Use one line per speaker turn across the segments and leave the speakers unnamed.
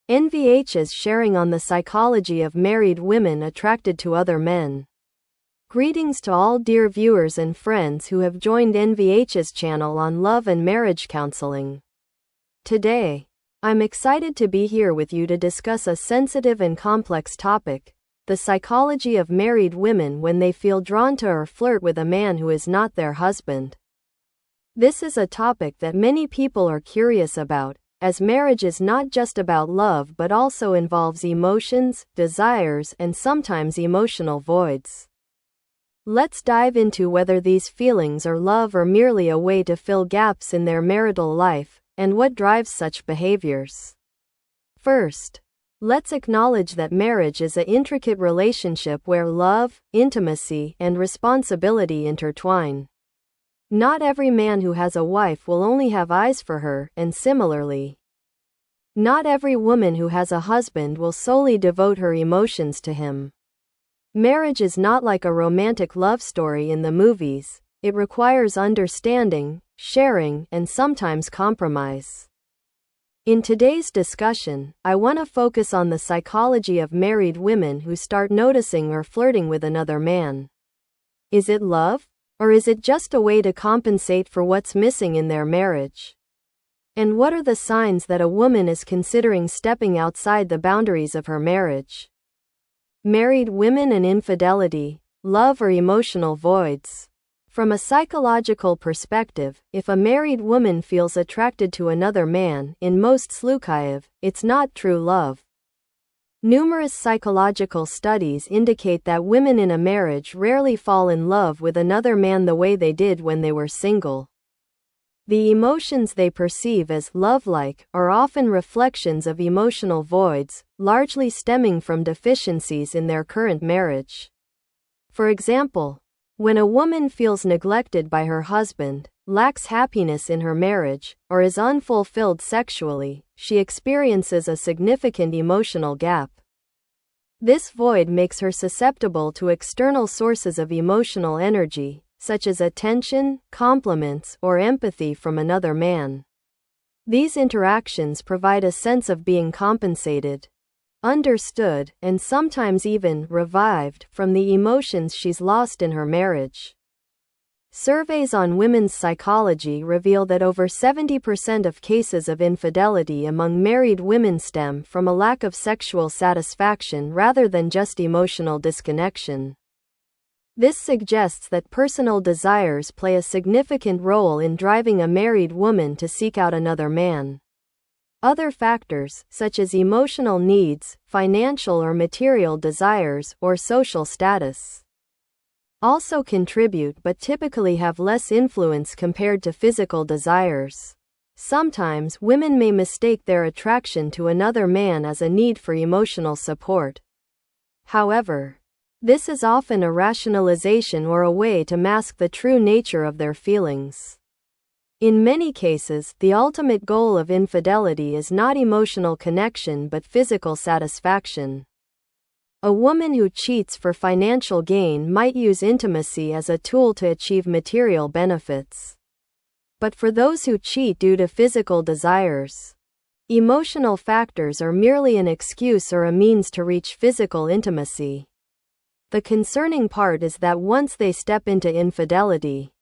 NVH's sharing on the psychology of married women attracted to other men. Greetings to all dear viewers and friends who have joined NVH's channel on love and marriage counseling. Today, I'm excited to be here with you to discuss a sensitive and complex topic, the psychology of married women when they feel drawn to or flirt with a man who is not their husband. This is a topic that many people are curious about, as marriage is not just about love but also involves emotions, desires, and sometimes emotional voids. Let's dive into whether these feelings are love or merely a way to fill gaps in their marital life, and what drives such behaviors. First, let's acknowledge that marriage is an intricate relationship where love, intimacy, and responsibility intertwine. Not every man who has a wife will only have eyes for her, and similarly, not every woman who has a husband will solely devote her emotions to him. Marriage is not like a romantic love story in the movies. It requires understanding, sharing, and sometimes compromise. In today's discussion, I want to focus on the psychology of married women who start noticing or flirting with another man. Is it love? Or is it just a way to compensate for what's missing in their marriage? And what are the signs that a woman is considering stepping outside the boundaries of her marriage? Married women and infidelity, love or emotional voids. From a psychological perspective, if a married woman feels attracted to another man, in most случаев, it's not true love. Numerous psychological studies indicate that women in a marriage rarely fall in love with another man the way they did when they were single. The emotions they perceive as love-like are often reflections of emotional voids, largely stemming from deficiencies in their current marriage. For example, when a woman feels neglected by her husband, lacks happiness in her marriage, or is unfulfilled sexually, she experiences a significant emotional gap. This void makes her susceptible to external sources of emotional energy, such as attention, compliments, or empathy from another man. These interactions provide a sense of being compensated, understood, and sometimes even revived from the emotions she's lost in her marriage. Surveys on women's psychology reveal that over 70% of cases of infidelity among married women stem from a lack of sexual satisfaction rather than just emotional disconnection. This suggests that personal desires play a significant role in driving a married woman to seek out another man. Other factors, such as emotional needs, financial or material desires, or social status, also contribute but typically have less influence compared to physical desires. Sometimes women may mistake their attraction to another man as a need for emotional support. However, this is often a rationalization or a way to mask the true nature of their feelings. In many cases, the ultimate goal of infidelity is not emotional connection but physical satisfaction. A woman who cheats for financial gain might use intimacy as a tool to achieve material benefits. But for those who cheat due to physical desires, emotional factors are merely an excuse or a means to reach physical intimacy. The concerning part is that once they step into infidelity,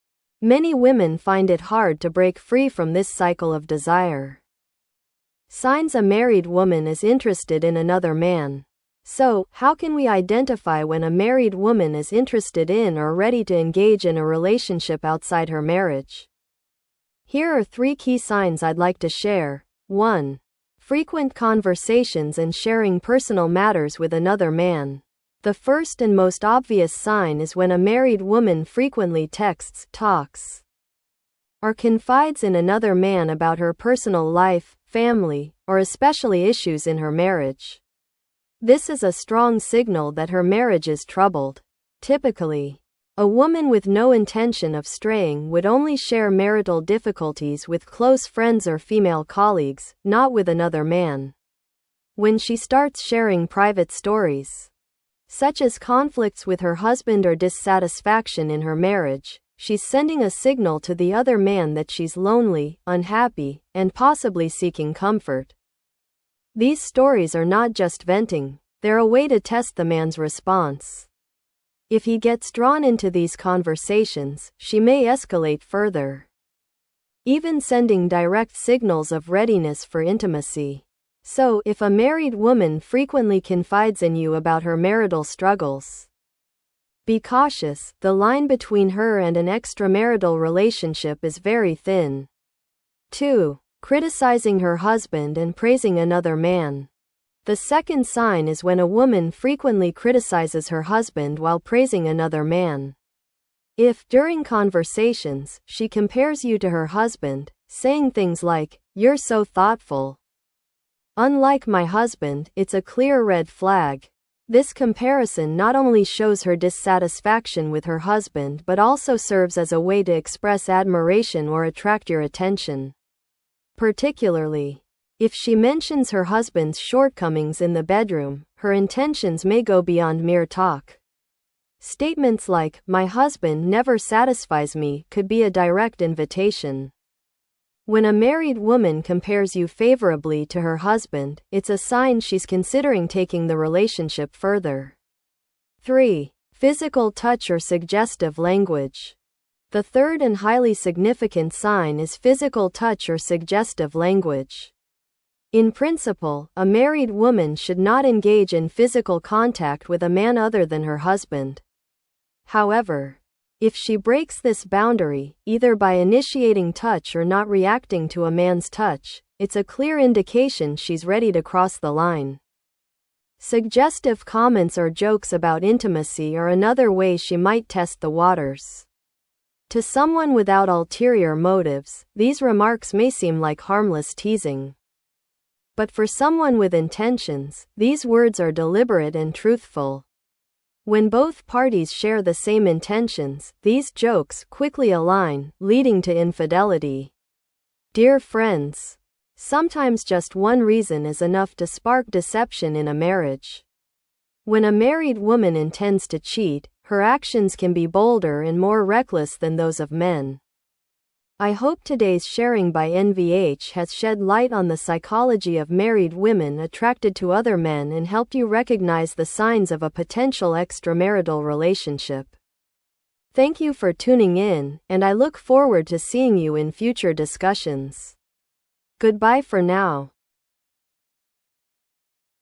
many women find it hard to break free from this cycle of desire. Signs a married woman is interested in another man. So, how can we identify when a married woman is interested in or ready to engage in a relationship outside her marriage? Here are 3 key signs I'd like to share. 1. Frequent conversations and sharing personal matters with another man. The first and most obvious sign is when a married woman frequently texts, talks, or confides in another man about her personal life, family, or especially issues in her marriage. This is a strong signal that her marriage is troubled. Typically, a woman with no intention of straying would only share marital difficulties with close friends or female colleagues, not with another man. When she starts sharing private stories, such as conflicts with her husband or dissatisfaction in her marriage, she's sending a signal to the other man that she's lonely, unhappy, and possibly seeking comfort. These stories are not just venting, they're a way to test the man's response. If he gets drawn into these conversations, she may escalate further, even sending direct signals of readiness for intimacy. So, if a married woman frequently confides in you about her marital struggles, be cautious. The line between her and an extramarital relationship is very thin. 2. Criticizing her husband and praising another man. The second sign is when a woman frequently criticizes her husband while praising another man. If, during conversations, she compares you to her husband, saying things like, "You're so thoughtful. Unlike my husband," it's a clear red flag. This comparison not only shows her dissatisfaction with her husband but also serves as a way to express admiration or attract your attention. Particularly, if she mentions her husband's shortcomings in the bedroom, her intentions may go beyond mere talk. Statements like, "My husband never satisfies me," could be a direct invitation. When a married woman compares you favorably to her husband, it's a sign she's considering taking the relationship further. 3. Physical touch or suggestive language. The third and highly significant sign is physical touch or suggestive language. In principle, a married woman should not engage in physical contact with a man other than her husband. However, if she breaks this boundary, either by initiating touch or not reacting to a man's touch, it's a clear indication she's ready to cross the line. Suggestive comments or jokes about intimacy are another way she might test the waters. To someone without ulterior motives, these remarks may seem like harmless teasing. But for someone with intentions, these words are deliberate and truthful. When both parties share the same intentions, these jokes quickly align, leading to infidelity. Dear friends, sometimes just one reason is enough to spark deception in a marriage. When a married woman intends to cheat, her actions can be bolder and more reckless than those of men. I hope today's sharing by NVH has shed light on the psychology of married women attracted to other men and helped you recognize the signs of a potential extramarital relationship. Thank you for tuning in, and I look forward to seeing you in future discussions. Goodbye for now.